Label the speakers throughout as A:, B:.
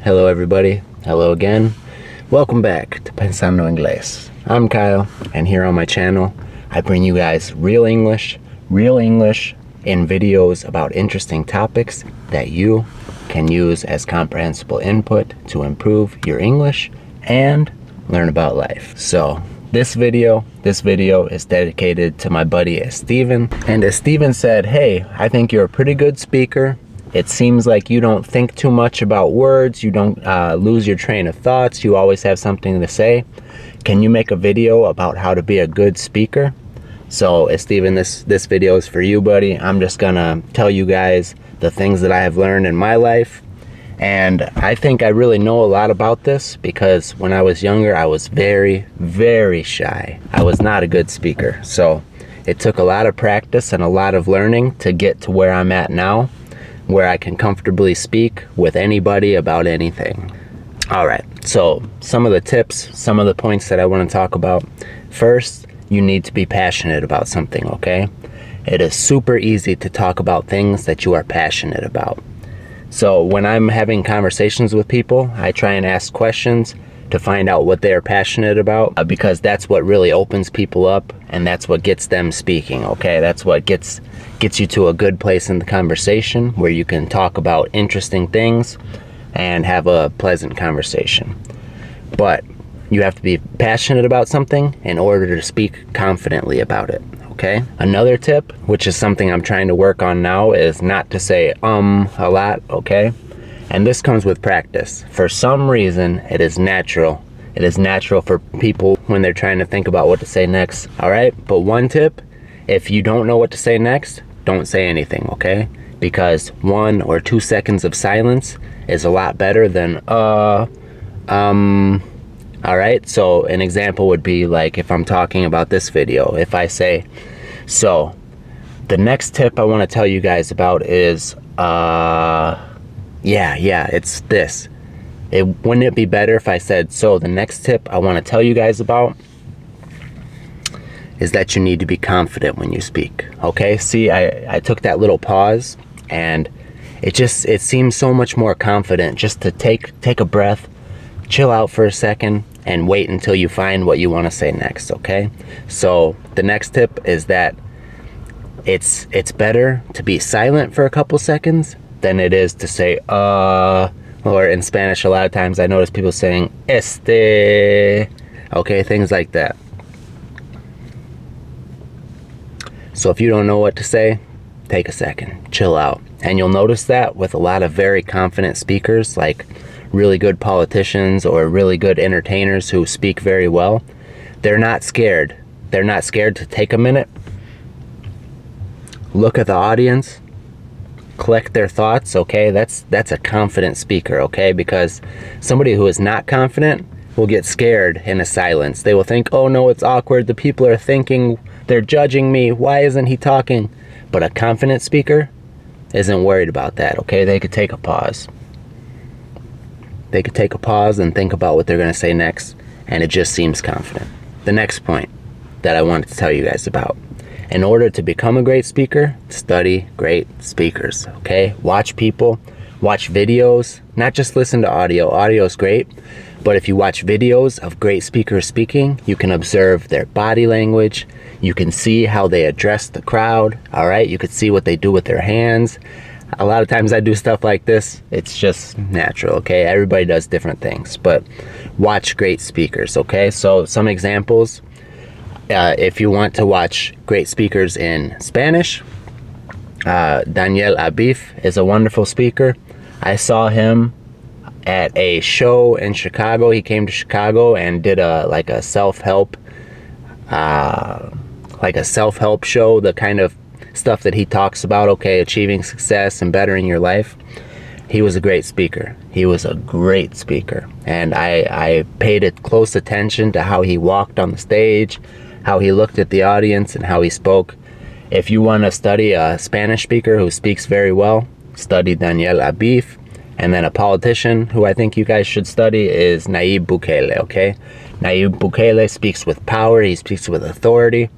A: Hello everybody, hello again. Welcome back to Pensando Inglés. I'm Kyle, and here on my channel, I bring you guys real English in videos about interesting topics that you can use as comprehensible input to improve your English and learn about life. So this video is dedicated to my buddy Steven. And as Steven said, hey, I think you're a pretty good speaker. It seems like you don't think too much about words. You don't lose your train of thoughts. You always have something to say. Can you make a video about how to be a good speaker? So Steven, this video is for you, buddy. I'm just gonna tell you guys the things that I have learned in my life. And I think I really know a lot about this because when I was younger, I was very, very shy. I was not a good speaker. So it took a lot of practice and a lot of learning to get to where I'm at now, where I can comfortably speak with anybody about anything. All right, so some of the tips, some of the points that I want to talk about. First, you need to be passionate about something, okay? It is super easy to talk about things that you are passionate about. So when I'm having conversations with people, I try and ask questions to find out what they're passionate about, because that's what really opens people up and that's what gets them speaking, okay? That's what gets you to a good place in the conversation where you can talk about interesting things and have a pleasant conversation. But you have to be passionate about something in order to speak confidently about it, okay? Another tip, which is something I'm trying to work on now, is not to say a lot, okay? And this comes with practice. For some reason, it is natural. It is natural for people when they're trying to think about what to say next, all right? But one tip, if you don't know what to say next, don't say anything, okay? Because 1 or 2 seconds of silence is a lot better than, all right? So an example would be like if I'm talking about this video, if I say, so the next tip I want to tell you guys about is, it's this. Wouldn't it be better if I said, so the next tip I want to tell you guys about is that you need to be confident when you speak, okay? See, I took that little pause and it seems so much more confident just to take a breath, chill out for a second, and wait until you find what you want to say next, okay? So the next tip is that it's better to be silent for a couple seconds than it is to say, or in Spanish, a lot of times I notice people saying, este, okay, things like that. So if you don't know what to say, take a second, chill out. And you'll notice that with a lot of very confident speakers, like really good politicians or really good entertainers who speak very well, they're not scared. They're not scared to take a minute, look at the audience, collect their thoughts, okay? That's a confident speaker, okay? Because somebody who is not confident will get scared in a silence. They will think, oh no, it's awkward. The people are thinking, they're judging me. Why isn't he talking? But a confident speaker isn't worried about that, okay? They could take a pause. They could take a pause and think about what they're going to say next, and it just seems confident. The next point that I wanted to tell you guys about. In order to become a great speaker, study great speakers, okay? Watch people, watch videos, not just listen to audio. Audio is great, but if you watch videos of great speakers speaking, you can observe their body language. You can see how they address the crowd, all right? You could see what they do with their hands. A lot of times I do stuff like this. It's just natural, okay? Everybody does different things, but watch great speakers, okay? So some examples, if you want to watch great speakers in Spanish, Daniel Abif is a wonderful speaker. I saw him at a show in Chicago. He came to Chicago and did a self-help show, the kind of stuff that he talks about, okay, achieving success and bettering your life. He was a great speaker. He was a great speaker. And I paid close attention to how he walked on the stage, how he looked at the audience, and how he spoke. If you want to study a Spanish speaker who speaks very well, study Daniel Abif. And then a politician who I think you guys should study is Nayib Bukele, okay? Nayib Bukele speaks with power, he speaks with authority,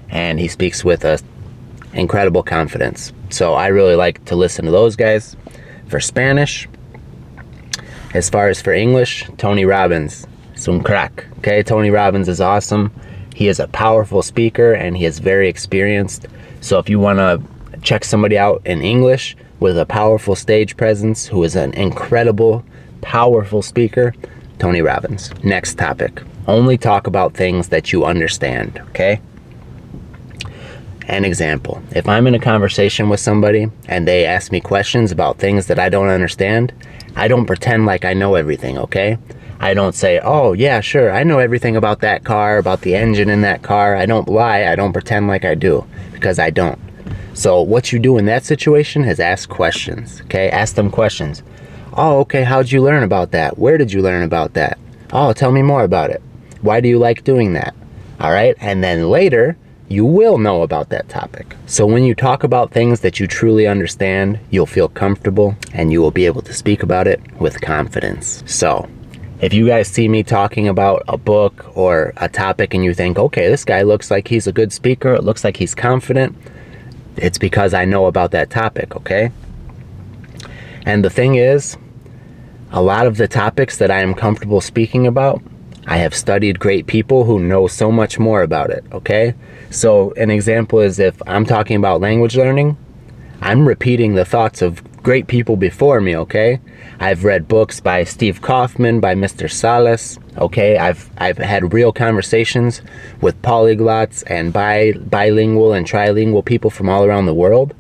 A: and he speaks with incredible confidence. So I really like to listen to those guys. For Spanish, As far as for English, Tony Robbins, es un crack. Okay, Tony Robbins is awesome. He is a powerful speaker and he is very experienced. So if you want to check somebody out in English with a powerful stage presence, who is an incredible, powerful speaker, Tony Robbins. Next topic. Only talk about things that you understand, okay? An example. If I'm in a conversation with somebody and they ask me questions about things that I don't understand, I don't pretend like I know everything, okay? I don't say, oh yeah, sure, I know everything about that car, about the engine in that car. I don't lie, I don't pretend like I do, because I don't. So what you do in that situation is ask questions, okay? Ask them questions. Oh, okay, how'd you learn about that? Where did you learn about that? Oh, tell me more about it. Why do you like doing that? All right, and then later, you will know about that topic. So when you talk about things that you truly understand, you'll feel comfortable and you will be able to speak about it with confidence. So if you guys see me talking about a book or a topic and you think, okay, this guy looks like he's a good speaker, it looks like he's confident, it's because I know about that topic, okay? And the thing is, a lot of the topics that I am comfortable speaking about, I have studied great people who know so much more about it, okay? So an example is if I'm talking about language learning, I'm repeating the thoughts of great people before me, okay? I've read books by Steve Kaufman, by Mr. Salas, okay? I've had real conversations with polyglots and bilingual and trilingual people from all around the world,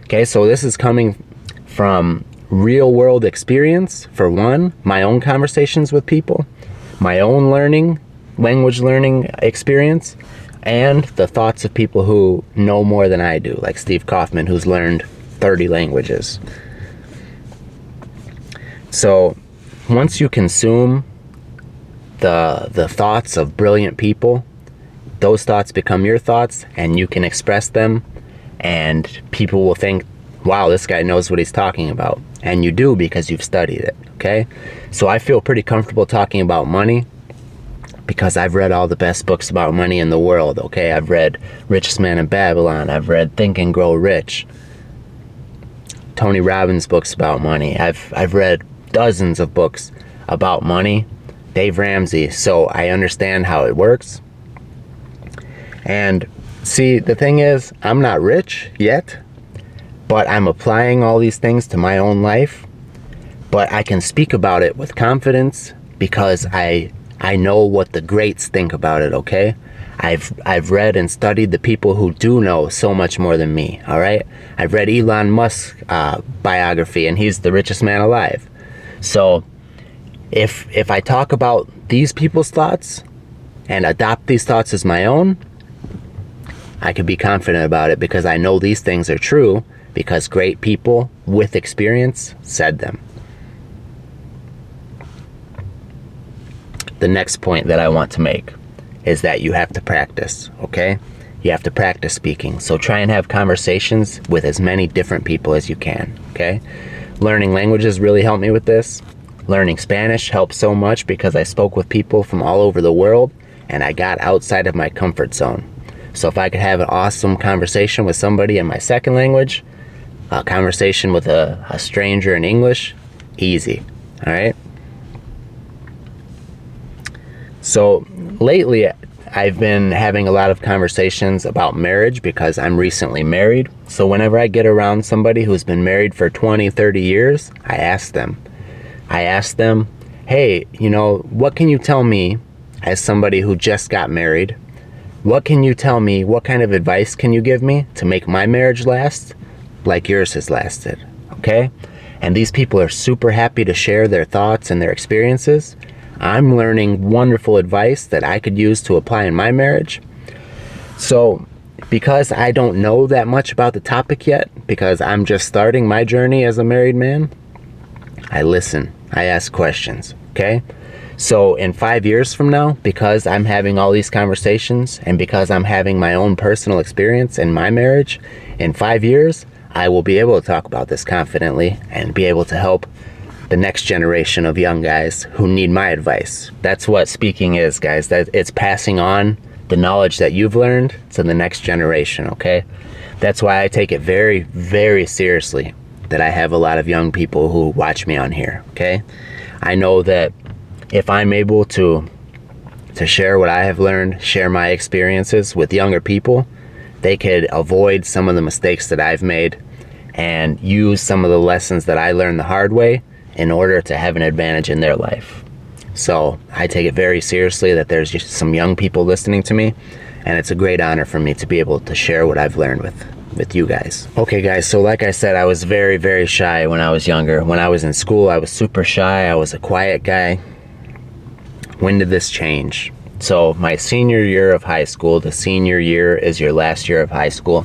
A: okay? So this is coming from real world experience, for one, my own conversations with people, my own language learning experience, and the thoughts of people who know more than I do, like Steve Kaufman, who's learned 30 languages. So once you consume the thoughts of brilliant people, those thoughts become your thoughts and you can express them and people will think, wow, this guy knows what he's talking about. And you do because you've studied it, okay? So I feel pretty comfortable talking about money because I've read all the best books about money in the world, okay? I've read Richest Man in Babylon. I've read Think and Grow Rich. Tony Robbins books about money. I've read dozens of books about money. Dave Ramsey. So I understand how it works. And see, the thing is, I'm not rich yet, but I'm applying all these things to my own life. But I can speak about it with confidence because I know what the greats think about it, okay? I've read and studied the people who do know so much more than me, all right? I've read Elon Musk's biography, and he's the richest man alive. So if I talk about these people's thoughts and adopt these thoughts as my own, I can be confident about it because I know these things are true because great people with experience said them. The next point that I want to make is that you have to practice, okay? You have to practice speaking. So try and have conversations with as many different people as you can, okay? Learning languages really helped me with this. Learning Spanish helped so much because I spoke with people from all over the world and I got outside of my comfort zone. So if I could have an awesome conversation with somebody in my second language, a conversation with a stranger in English, easy, all right? So lately, I've been having a lot of conversations about marriage because I'm recently married. So whenever I get around somebody who's been married for 20, 30 years, I ask them, hey, you know, what can you tell me as somebody who just got married? What can you tell me? What kind of advice can you give me to make my marriage last like yours has lasted, okay? And these people are super happy to share their thoughts and their experiences. I'm learning wonderful advice that I could use to apply in my marriage. So because I don't know that much about the topic yet, because I'm just starting my journey as a married man, I listen, I ask questions, okay? So in 5 years from now, because I'm having all these conversations and because I'm having my own personal experience in my marriage, in 5 years, I will be able to talk about this confidently and be able to help the next generation of young guys who need my advice. That's what speaking is, guys. That it's passing on the knowledge that you've learned to the next generation, okay? That's why I take it very, very seriously that I have a lot of young people who watch me on here, okay? I know that if I'm able to share what I have learned, share my experiences with younger people, they could avoid some of the mistakes that I've made and use some of the lessons that I learned the hard way in order to have an advantage in their life. So I take it very seriously that there's just some young people listening to me, and it's a great honor for me to be able to share what I've learned with you guys. Okay guys, so like I said, I was very, very shy when I was younger. When I was in school, I was super shy. I was a quiet guy. When did this change? So my senior year of high school, the senior year is your last year of high school,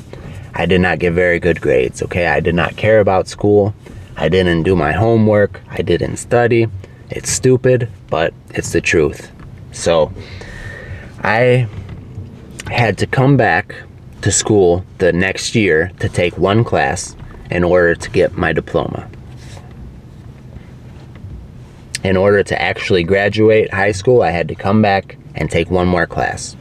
A: I did not get very good grades, okay? I did not care about school. I didn't do my homework. I didn't study. It's stupid, but it's the truth. So I had to come back to school the next year to take one class in order to get my diploma. In order to actually graduate high school, I had to come back and take one more class.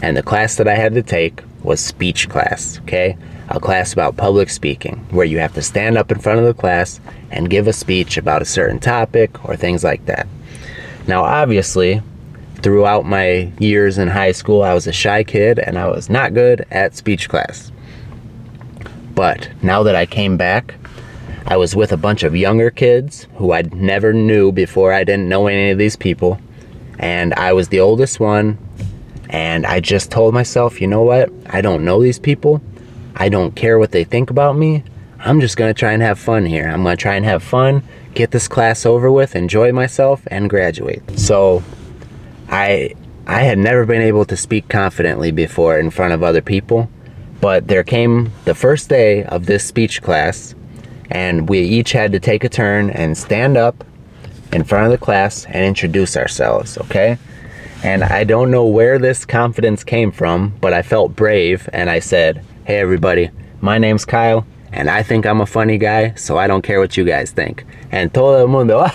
A: And the class that I had to take was speech class, okay? A class about public speaking, where you have to stand up in front of the class and give a speech about a certain topic or things like that. Now, obviously, throughout my years in high school, I was a shy kid and I was not good at speech class. But now that I came back, I was with a bunch of younger kids who I never knew before. I didn't know any of these people. And I was the oldest one. And I just told myself, you know what? I don't know these people. I don't care what they think about me. I'm just going to try and have fun here. I'm going to try and have fun, get this class over with, enjoy myself, and graduate. So I had never been able to speak confidently before in front of other people. But there came the first day of this speech class, and we each had to take a turn and stand up in front of the class and introduce ourselves, okay? And I don't know where this confidence came from, but I felt brave and I said, hey everybody, my name's Kyle and I think I'm a funny guy, so I don't care what you guys think. And todo el mundo,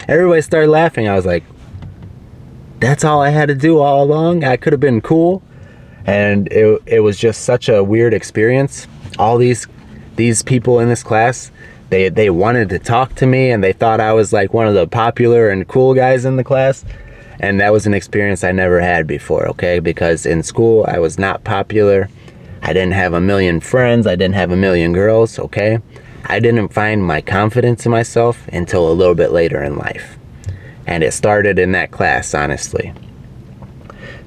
A: everybody started laughing. I was like, that's all I had to do all along? I could have been cool. And it was just such a weird experience. All these people in this class, they wanted to talk to me and they thought I was like one of the popular and cool guys in the class. And that was an experience I never had before, okay? Because in school, I was not popular. I didn't have a million friends. I didn't have a million girls, okay? I didn't find my confidence in myself until a little bit later in life. And it started in that class, honestly.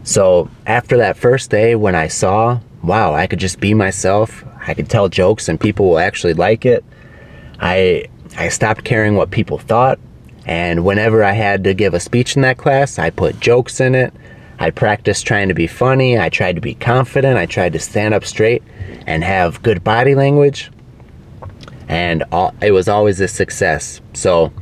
A: So after that first day, when I saw, wow, I could just be myself, I could tell jokes and people will actually like it, I stopped caring what people thought. And whenever I had to give a speech in that class, I put jokes in it. I practiced trying to be funny. I tried to be confident. I tried to stand up straight and have good body language. And it was always a success. So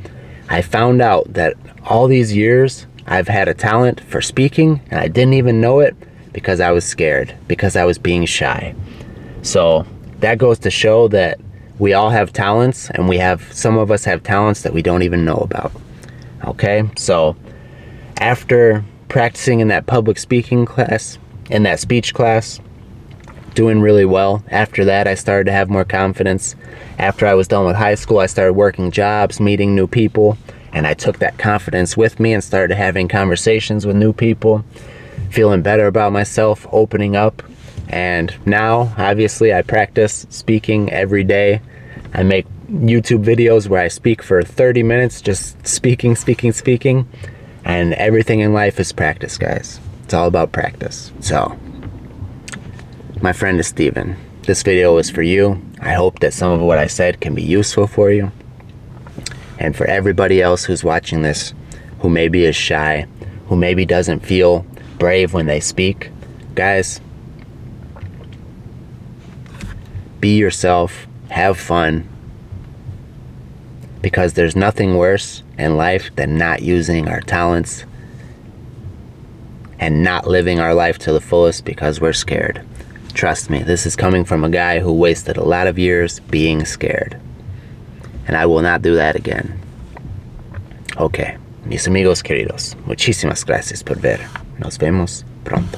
A: I found out that all these years I've had a talent for speaking and I didn't even know it because I was scared, because I was being shy. So that goes to show that we all have talents, and some of us have talents that we don't even know about. Okay, so after practicing in that public speaking class, in that speech class, doing really well, after that I started to have more confidence. After I was done with high school, I started working jobs, meeting new people, and I took that confidence with me and started having conversations with new people, feeling better about myself, opening up. And now, obviously, I practice speaking every day. I make YouTube videos where I speak for 30 minutes, just speaking. And everything in life is practice, guys. It's all about practice. So, my friend is Steven. This video is for you. I hope that some of what I said can be useful for you. And for everybody else who's watching this, who maybe is shy, who maybe doesn't feel brave when they speak, guys, be yourself, have fun, because there's nothing worse in life than not using our talents and not living our life to the fullest because we're scared. Trust me, this is coming from a guy who wasted a lot of years being scared. And I will not do that again. Ok, mis amigos queridos, muchísimas gracias por ver. Nos vemos pronto.